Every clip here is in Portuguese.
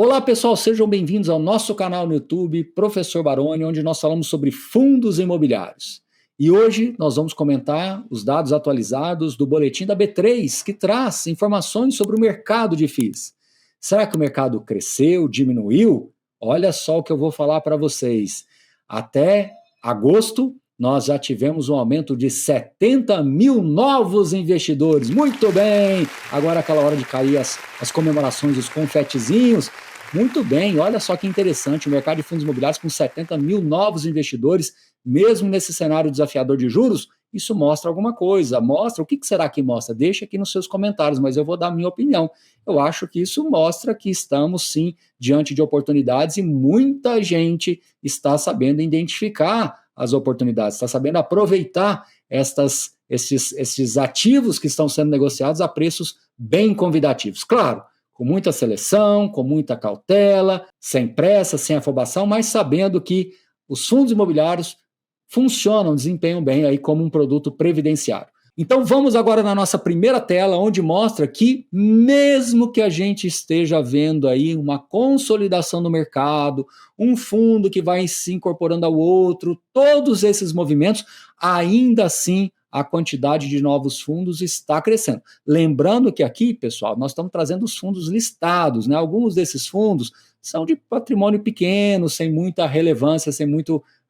Olá pessoal, sejam bem-vindos ao nosso canal no YouTube, Professor Baroni, onde nós falamos sobre fundos imobiliários. E hoje nós vamos comentar os dados atualizados do boletim da B3, que traz informações sobre o mercado de FIIs. Será que o mercado cresceu, diminuiu? Olha só o que eu vou falar para vocês. Até agosto, nós já tivemos um aumento de 70 mil novos investidores. Muito bem! Agora é aquela hora de cair as comemorações, os confetezinhos. Muito bem, olha só que interessante, o mercado de fundos imobiliários com 70 mil novos investidores, mesmo nesse cenário desafiador de juros, isso mostra alguma coisa. Mostra, o que será que mostra? Deixa aqui nos seus comentários, mas eu vou dar a minha opinião. Eu acho que isso mostra que estamos, sim, diante de oportunidades e muita gente está sabendo identificar as oportunidades, está sabendo aproveitar esses ativos que estão sendo negociados a preços bem convidativos. Claro, com muita seleção, com muita cautela, sem pressa, sem afobação, mas sabendo que os fundos imobiliários funcionam, desempenham bem aí como um produto previdenciário. Então vamos agora na nossa primeira tela, onde mostra que mesmo que a gente esteja vendo aí uma consolidação no mercado, um fundo que vai se incorporando ao outro, todos esses movimentos, ainda assim a quantidade de novos fundos está crescendo. Lembrando que aqui, pessoal, nós estamos trazendo os fundos listados, né? Alguns desses fundos são de patrimônio pequeno, sem muita relevância,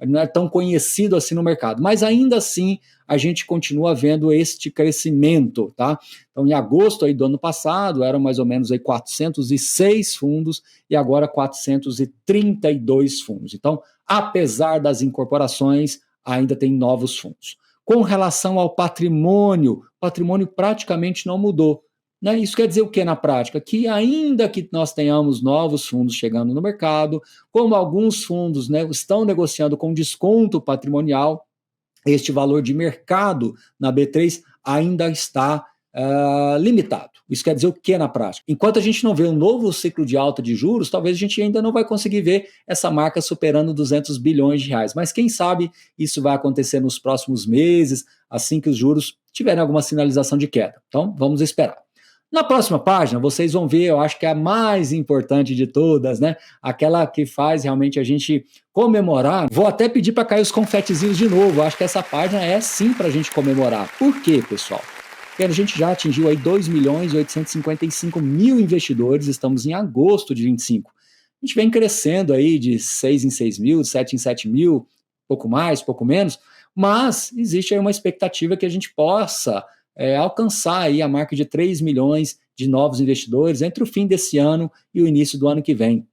não é tão conhecido assim no mercado, mas ainda assim a gente continua vendo este crescimento, tá? Então, em agosto aí do ano passado, eram mais ou menos aí 406 fundos e agora 432 fundos. Então, apesar das incorporações, ainda tem novos fundos. Com relação ao patrimônio praticamente não mudou. Né? Isso quer dizer o que na prática? Que ainda que nós tenhamos novos fundos chegando no mercado, como alguns fundos, né, estão negociando com desconto patrimonial, este valor de mercado na B3 ainda está limitado. Isso quer dizer o que na prática? Enquanto a gente não vê um novo ciclo de alta de juros, talvez a gente ainda não vai conseguir ver essa marca superando 200 bilhões de reais. Mas quem sabe isso vai acontecer nos próximos meses, assim que os juros tiverem alguma sinalização de queda. Então, vamos esperar. Na próxima página, vocês vão ver, eu acho que é a mais importante de todas, né? Aquela que faz realmente a gente comemorar. Vou até pedir para cair os confetezinhos de novo. Eu acho que essa página é sim para a gente comemorar. Por quê, pessoal? Porque a gente já atingiu aí 2 milhões e 855 mil investidores, estamos em agosto de 25. A gente vem crescendo aí de 6 em 6 mil, de 7 em 7 mil, pouco mais, pouco menos, mas existe aí uma expectativa que a gente possa alcançar aí a marca de 3 milhões de novos investidores entre o fim desse ano e o início do ano que vem.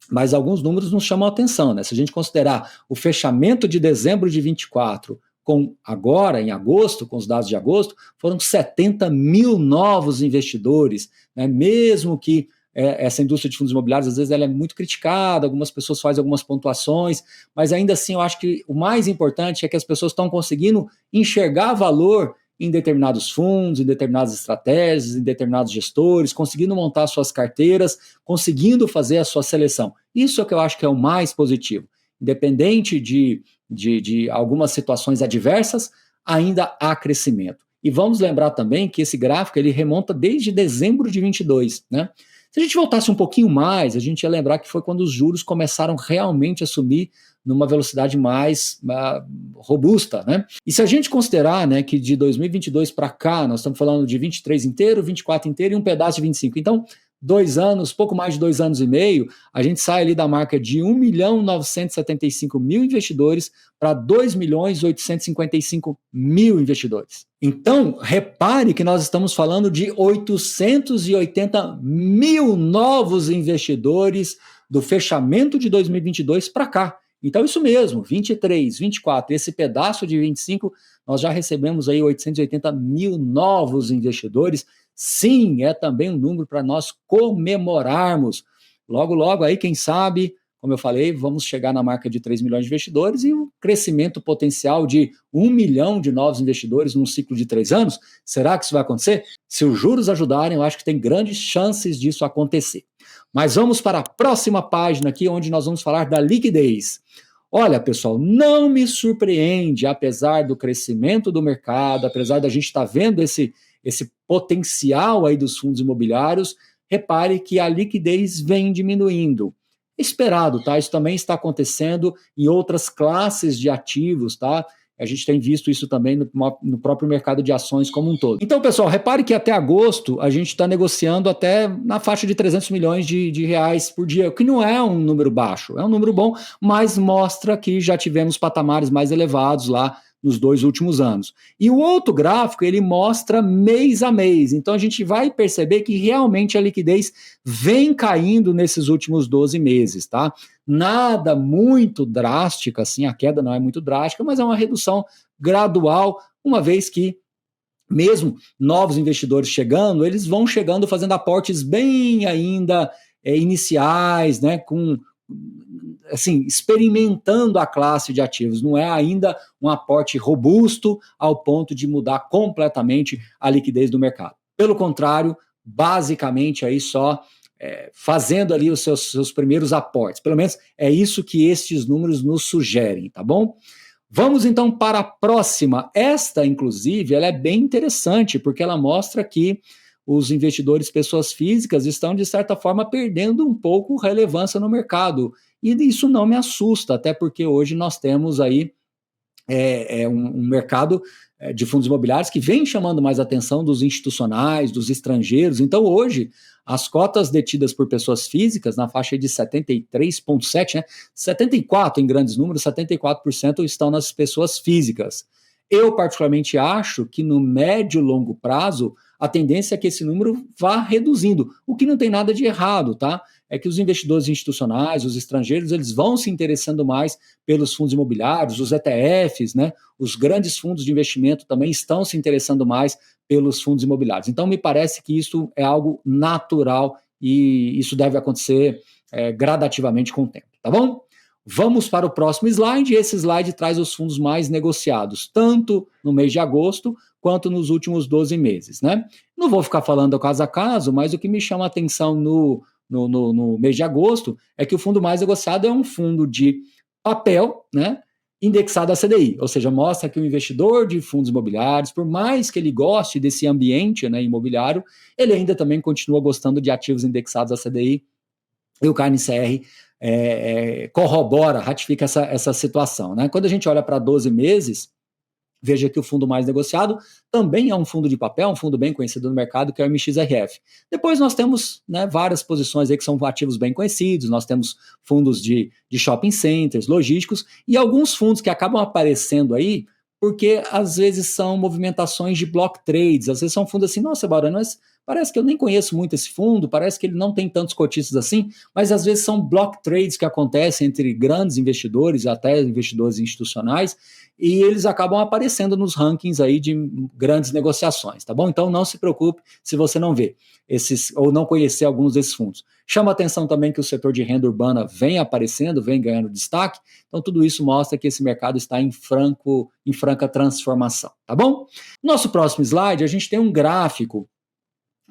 Mas alguns números nos chamam a atenção, né? Se a gente considerar o fechamento de dezembro de 24 com agora, em agosto, com os dados de agosto, foram 70 mil novos investidores, né? Mesmo que essa indústria de fundos imobiliários, às vezes, ela é muito criticada, algumas pessoas fazem algumas pontuações, mas ainda assim eu acho que o mais importante é que as pessoas estão conseguindo enxergar valor em determinados fundos, em determinadas estratégias, em determinados gestores, conseguindo montar suas carteiras, conseguindo fazer a sua seleção. Isso é o que eu acho que é o mais positivo. Independente de algumas situações adversas, ainda há crescimento. E vamos lembrar também que esse gráfico ele remonta desde dezembro de 22, né? Se a gente voltasse um pouquinho mais, a gente ia lembrar que foi quando os juros começaram realmente a subir numa velocidade mais robusta, né? E se a gente considerar, né, que de 2022 para cá, nós estamos falando de 23 inteiro, 24 inteiro e um pedaço de 25. Então, 2 anos, pouco mais de 2 anos e meio, a gente sai ali da marca de 1.975.000 investidores para 2.855.000 investidores. Então, repare que nós estamos falando de 880 mil novos investidores do fechamento de 2022 para cá. Então, isso mesmo, 23, 24, esse pedaço de 25, nós já recebemos aí 880 mil novos investidores. Sim, é também um número para nós comemorarmos. Logo, logo aí, quem sabe, como eu falei, vamos chegar na marca de 3 milhões de investidores e um crescimento potencial de 1 milhão de novos investidores num ciclo de 3 anos. Será que isso vai acontecer? Se os juros ajudarem, eu acho que tem grandes chances disso acontecer. Mas vamos para a próxima página aqui, onde nós vamos falar da liquidez. Olha, pessoal, não me surpreende, apesar do crescimento do mercado, apesar da gente estar vendo esse potencial aí dos fundos imobiliários, repare que a liquidez vem diminuindo. Esperado, tá? Isso também está acontecendo em outras classes de ativos, tá? A gente tem visto isso também no próprio mercado de ações como um todo. Então, pessoal, repare que até agosto a gente está negociando até na faixa de 300 milhões de reais por dia, o que não é um número baixo, é um número bom, mas mostra que já tivemos patamares mais elevados lá nos 2 últimos anos. E o outro gráfico, ele mostra mês a mês. Então, a gente vai perceber que realmente a liquidez vem caindo nesses últimos 12 meses, tá? Nada muito drástica, assim, a queda não é muito drástica, mas é uma redução gradual, uma vez que mesmo novos investidores chegando, eles vão chegando fazendo aportes bem ainda iniciais, né, com assim, experimentando a classe de ativos, não é ainda um aporte robusto ao ponto de mudar completamente a liquidez do mercado. Pelo contrário, basicamente aí só fazendo ali os seus primeiros aportes. Pelo menos é isso que estes números nos sugerem, tá bom? Vamos então para a próxima. Esta, inclusive, ela é bem interessante, porque ela mostra que os investidores pessoas físicas estão, de certa forma, perdendo um pouco relevância no mercado. E isso não me assusta, até porque hoje nós temos aí um mercado de fundos imobiliários que vem chamando mais atenção dos institucionais, dos estrangeiros. Então, hoje, as cotas detidas por pessoas físicas, na faixa de 73,7%, né? 74% em grandes números, 74% estão nas pessoas físicas. Eu, particularmente, acho que no médio e longo prazo, a tendência é que esse número vá reduzindo, o que não tem nada de errado, tá? É que os investidores institucionais, os estrangeiros, eles vão se interessando mais pelos fundos imobiliários, os ETFs, né? Os grandes fundos de investimento também estão se interessando mais pelos fundos imobiliários. Então, me parece que isso é algo natural e isso deve acontecer gradativamente com o tempo, tá bom? Vamos para o próximo slide. Esse slide traz os fundos mais negociados, tanto no mês de agosto quanto nos últimos 12 meses, né? Não vou ficar falando caso a caso, mas o que me chama a atenção no mês de agosto é que o fundo mais negociado é um fundo de papel, né? Indexado a CDI, ou seja, mostra que o investidor de fundos imobiliários, por mais que ele goste desse ambiente, né, imobiliário, ele ainda também continua gostando de ativos indexados a CDI, e o KNCR corrobora, ratifica essa situação, né? Quando a gente olha para 12 meses, veja que o fundo mais negociado também é um fundo de papel, um fundo bem conhecido no mercado, que é o MXRF. Depois nós temos, né, várias posições aí que são ativos bem conhecidos, nós temos fundos de shopping centers, logísticos, e alguns fundos que acabam aparecendo aí, porque às vezes são movimentações de block trades, às vezes são fundos assim, nossa, Barão, mas parece que eu nem conheço muito esse fundo, parece que ele não tem tantos cotistas assim, mas às vezes são block trades que acontecem entre grandes investidores, até investidores institucionais, e eles acabam aparecendo nos rankings aí de grandes negociações, tá bom? Então não se preocupe se você não vê esses ou não conhecer alguns desses fundos. Chama atenção também que o setor de renda urbana vem aparecendo, vem ganhando destaque, então tudo isso mostra que esse mercado está em franca transformação, tá bom? Nosso próximo slide, a gente tem um gráfico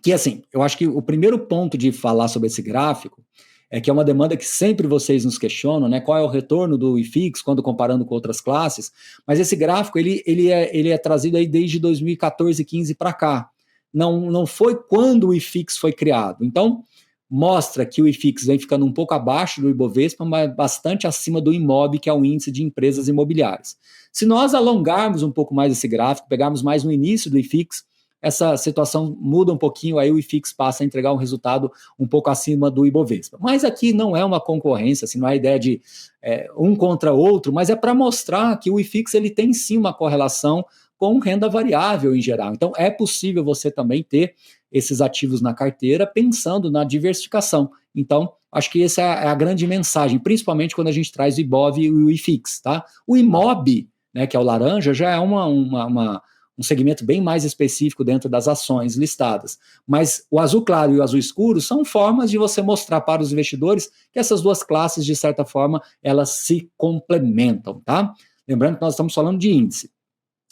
que, assim, eu acho que o primeiro ponto de falar sobre esse gráfico é que é uma demanda que sempre vocês nos questionam, né? Qual é o retorno do IFIX quando comparando com outras classes? Mas esse gráfico ele é trazido aí desde 2014, 15 para cá. Não foi quando o IFIX foi criado. Então, mostra que o IFIX vem ficando um pouco abaixo do Ibovespa, mas bastante acima do IMOB, que é o índice de empresas imobiliárias. Se nós alongarmos um pouco mais esse gráfico, pegarmos mais no início do IFIX, essa situação muda um pouquinho, aí o IFIX passa a entregar um resultado um pouco acima do Ibovespa. Mas aqui não é uma concorrência, assim, não é a ideia de um contra outro, mas é para mostrar que o IFIX ele tem sim uma correlação com renda variável em geral. Então é possível você também ter esses ativos na carteira pensando na diversificação. Então, acho que essa é a grande mensagem, principalmente quando a gente traz o IBOV e o IFIX, tá? O IMOB, né, que é o laranja, já é um segmento bem mais específico dentro das ações listadas. Mas o azul claro e o azul escuro são formas de você mostrar para os investidores que essas duas classes, de certa forma, elas se complementam, tá? Lembrando que nós estamos falando de índice.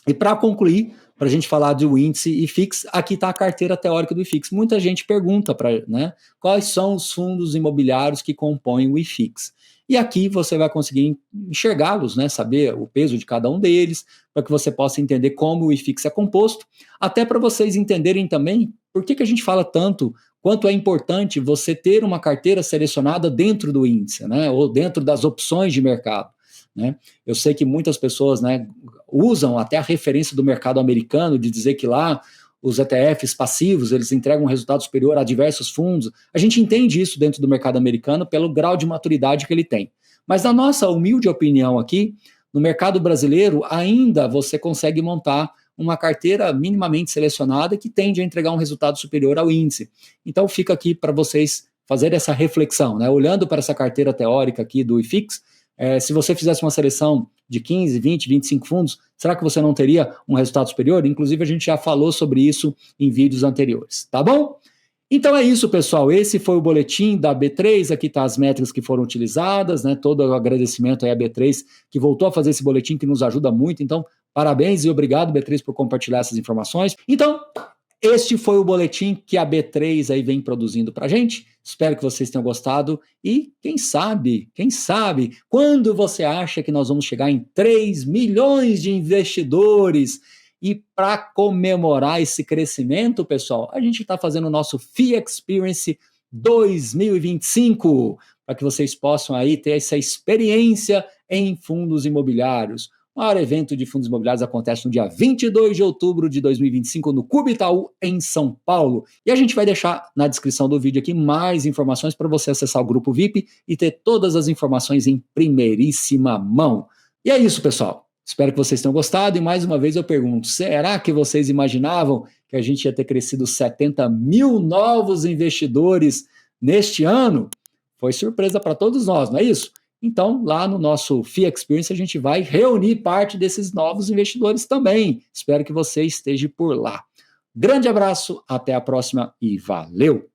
E para concluir, para a gente falar do índice IFIX, aqui está a carteira teórica do IFIX. Muita gente pergunta né, quais são os fundos imobiliários que compõem o IFIX. E aqui você vai conseguir enxergá-los, né, saber o peso de cada um deles, para que você possa entender como o IFIX é composto, até para vocês entenderem também por que a gente fala tanto quanto é importante você ter uma carteira selecionada dentro do índice, né, ou dentro das opções de mercado, né? Eu sei que muitas pessoas, né, usam até a referência do mercado americano de dizer que lá os ETFs passivos, eles entregam um resultado superior a diversos fundos. A gente entende isso dentro do mercado americano pelo grau de maturidade que ele tem. Mas na nossa humilde opinião aqui, no mercado brasileiro, ainda você consegue montar uma carteira minimamente selecionada que tende a entregar um resultado superior ao índice. Então fica aqui para vocês fazerem essa reflexão, né? Olhando para essa carteira teórica aqui do IFIX, se você fizesse uma seleção de 15, 20, 25 fundos, será que você não teria um resultado superior? Inclusive, a gente já falou sobre isso em vídeos anteriores, tá bom? Então é isso, pessoal. Esse foi o boletim da B3. Aqui tá as métricas que foram utilizadas, né? Todo o agradecimento aí à B3, que voltou a fazer esse boletim, que nos ajuda muito. Então, parabéns e obrigado, B3, por compartilhar essas informações. Então, este foi o boletim que a B3 aí vem produzindo para a gente. Espero que vocês tenham gostado e quem sabe, quando você acha que nós vamos chegar em 3 milhões de investidores e para comemorar esse crescimento, pessoal, a gente está fazendo o nosso FIA Experience 2025 para que vocês possam aí ter essa experiência em fundos imobiliários. O maior evento de fundos imobiliários acontece no dia 22 de outubro de 2025 no Clube Itaú, em São Paulo. E a gente vai deixar na descrição do vídeo aqui mais informações para você acessar o grupo VIP e ter todas as informações em primeiríssima mão. E é isso, pessoal. Espero que vocês tenham gostado e mais uma vez eu pergunto, será que vocês imaginavam que a gente ia ter crescido 70 mil novos investidores neste ano? Foi surpresa para todos nós, não é isso? Então, lá no nosso FIA Experience, a gente vai reunir parte desses novos investidores também. Espero que você esteja por lá. Grande abraço, até a próxima e valeu!